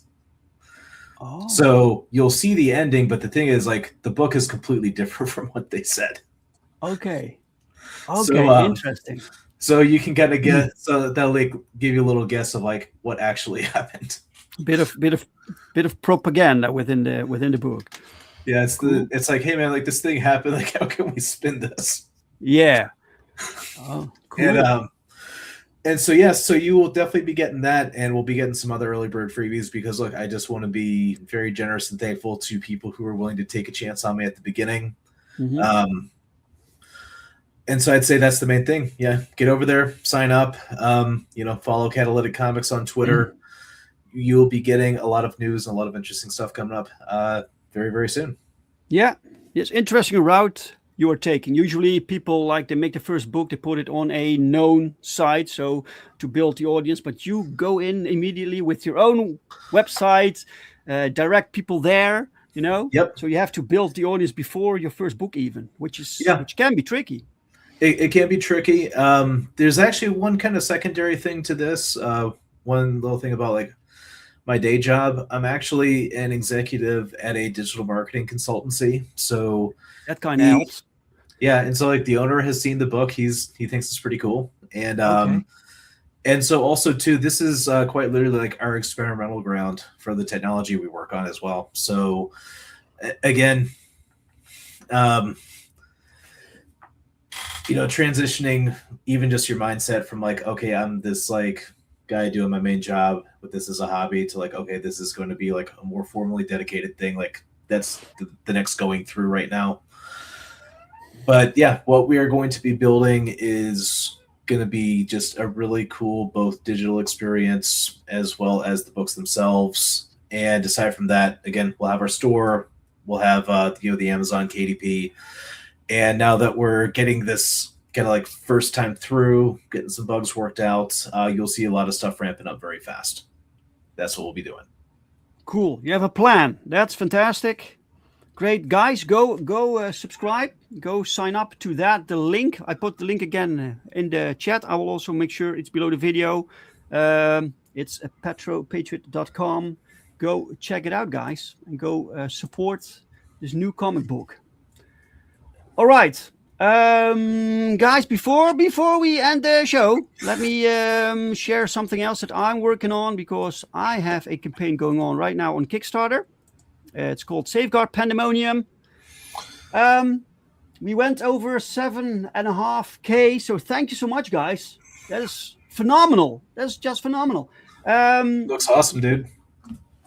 Oh. So you'll see the ending, but the thing is, like, the book is completely different from what they said. Okay, so, interesting. So you can kind of get, so that'll like give you a little guess of like what actually happened. Bit of propaganda within the book. Yeah, it's like, hey man, like this thing happened. Like, how can we spin this? Yeah. Oh, cool. And so yes, so you will definitely be getting that, and we'll be getting some other early bird freebies because look, I just want to be very generous and thankful to people who are willing to take a chance on me at the beginning. Mm-hmm. And so I'd say that's the main thing. Yeah, get over there, sign up. Follow Catalytic Comics on Twitter. Mm-hmm. You'll be getting a lot of news and a lot of interesting stuff coming up. Very, very soon. Yeah, it's interesting route you are taking. Usually people they make the first book, they put it on a known site, so to build the audience, but you go in immediately with your own website, direct people there, Yep. So you have to build the audience before your first book even, which can be tricky. It can be tricky. There's actually one kind of secondary thing to this. One little thing about like my day job, I'm actually an executive at a digital marketing consultancy. So that kind of helps. Yeah. And so like the owner has seen the book. He thinks it's pretty cool. And, and so also too, this is quite literally like our experimental ground for the technology we work on as well. So again, transitioning even just your mindset from like, okay, I'm this like guy doing my main job with this as a hobby to like, okay, this is going to be like a more formally dedicated thing. Like that's the next going through right now. But yeah, what we are going to be building is going to be just a really cool, both digital experience as well as the books themselves. And aside from that, again, we'll have our store, we'll have, the Amazon KDP. And now that we're getting this kind of like first time through, getting some bugs worked out, you'll see a lot of stuff ramping up very fast. That's what we'll be doing. Cool. You have a plan. That's fantastic. Great. Guys, go subscribe. Go sign up to that. The link, I put the link again in the chat. I will also make sure it's below the video. It's petropatriot.com. Go check it out, guys, and go support this new comic book. All right. Guys, before we end the show, let me share something else that I'm working on, because I have a campaign going on right now on Kickstarter. It's called Safeguard Pandemonium. We went over 7.5K, so thank you so much, guys. That is phenomenal. That's just phenomenal. Looks awesome, dude.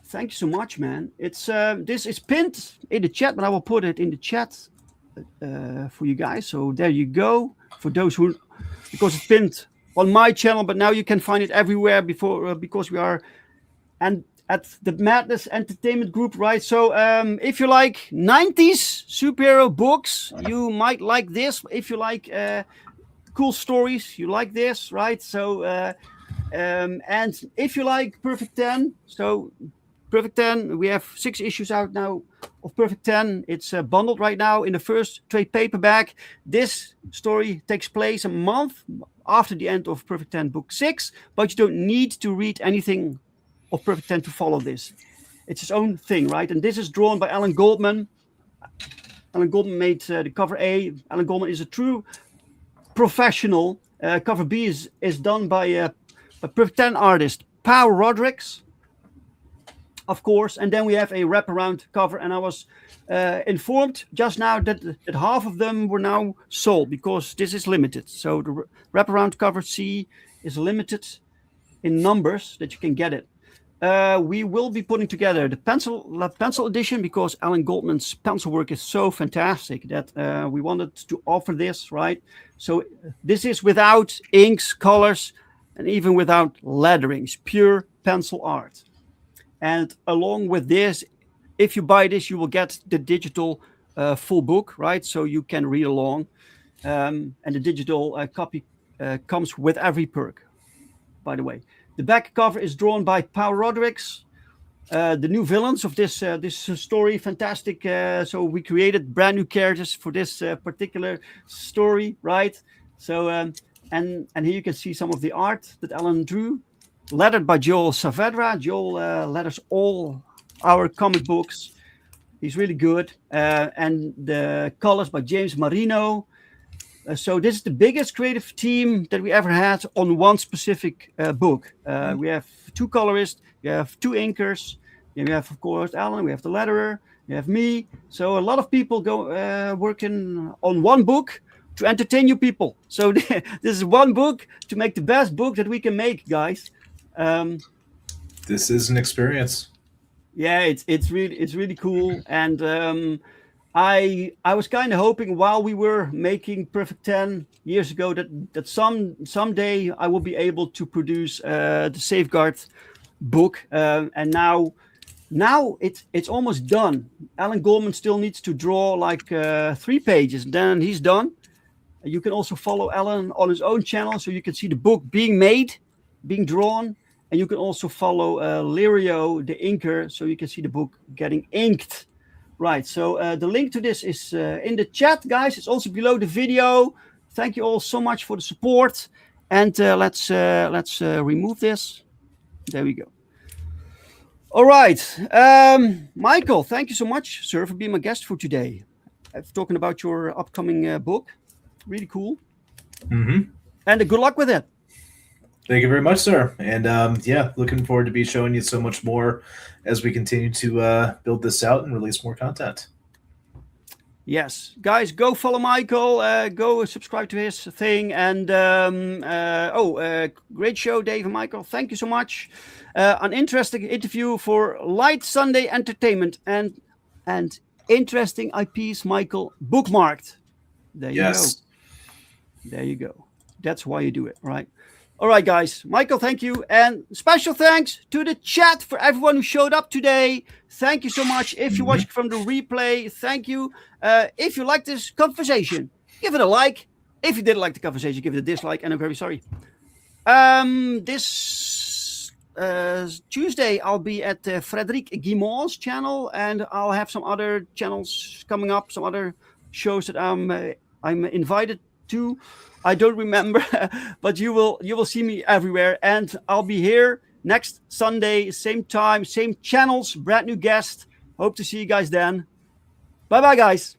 Thank you so much, man. It's this is pinned in the chat, but I will put it in the chat for you guys. So there you go. For those who, because it's pinned on my channel, but now you can find it everywhere because we are and at the Madness Entertainment Group, right? So if you like 90s superhero books, you might like this. If you like cool stories, you like this, right? So And if you like Perfect 10, so Perfect 10, we have 6 issues out now of Perfect 10. It's bundled right now in the first trade paperback. This story takes place a month after the end of Perfect 10 book 6, but you don't need to read anything of Perfect 10 to follow this. It's his own thing, right? And this is drawn by Alan Goldman. Alan Goldman made the cover A. Alan Goldman is a true professional. Cover B is done by a Perfect 10 artist, Paul Rodrigues, of course. And then we have a wraparound cover. And I was informed just now that half of them were now sold because this is limited. So the wraparound cover C is limited in numbers that you can get it. We will be putting together the pencil edition because Alan Goldman's pencil work is so fantastic that we wanted to offer this, right? So this is without inks, colors, and even without letterings, pure pencil art. And along with this, if you buy this, you will get the digital full book, right? So you can read along. And the digital copy comes with every perk, by the way. The back cover is drawn by Paul Rodrigues. The new villains of this story, fantastic. So we created brand new characters for this particular story, right? So and here you can see some of the art that Alan drew, lettered by Joel Saavedra. Joel letters all our comic books. He's really good. And the colors by James Marino. So this is the biggest creative team that we ever had on one specific book. We have 2 colorists, we have 2 inkers, and we have, of course, Alan, we have the letterer, we have me. So a lot of people go working on one book to entertain you people. So this is one book to make the best book that we can make, guys. This is an experience. Yeah, it's really cool. And I was kind of hoping while we were making Perfect 10 years ago that someday I will be able to produce the Safeguard book. And now it's almost done. Alan Goldman still needs to draw like 3 pages, then he's done. You can also follow Alan on his own channel, so you can see the book being made, being drawn. And you can also follow Lirio, the inker, so you can see the book getting inked. Right, so the link to this is in the chat, guys. It's also below the video. Thank you all so much for the support. And let's remove this. There we go. All right, Michael, thank you so much, sir, for being my guest for today. Talking about your upcoming book. Really cool. Mm-hmm. And good luck with it. Thank you very much, sir. And yeah, looking forward to be showing you so much more as we continue to build this out and release more content. Yes, guys, go follow Michael. Go subscribe to his thing. And great show, Dave and Michael. Thank you so much. An interesting interview for Light Sunday Entertainment and interesting IPs, Michael, bookmarked. There you go. There you go. That's why you do it, right? All right, guys. Michael, thank you. And special thanks to the chat for everyone who showed up today. Thank you so much. If you watched from the replay, thank you. If you like this conversation, give it a like. If you didn't like the conversation, give it a dislike. And I'm very sorry. This Tuesday, I'll be at Frederic Guimond's channel. And I'll have some other channels coming up. Some other shows that I'm invited to. I don't remember, but you will see me everywhere, and I'll be here next Sunday, same time, same channels, brand new guest. Hope to see you guys then. Bye bye, guys.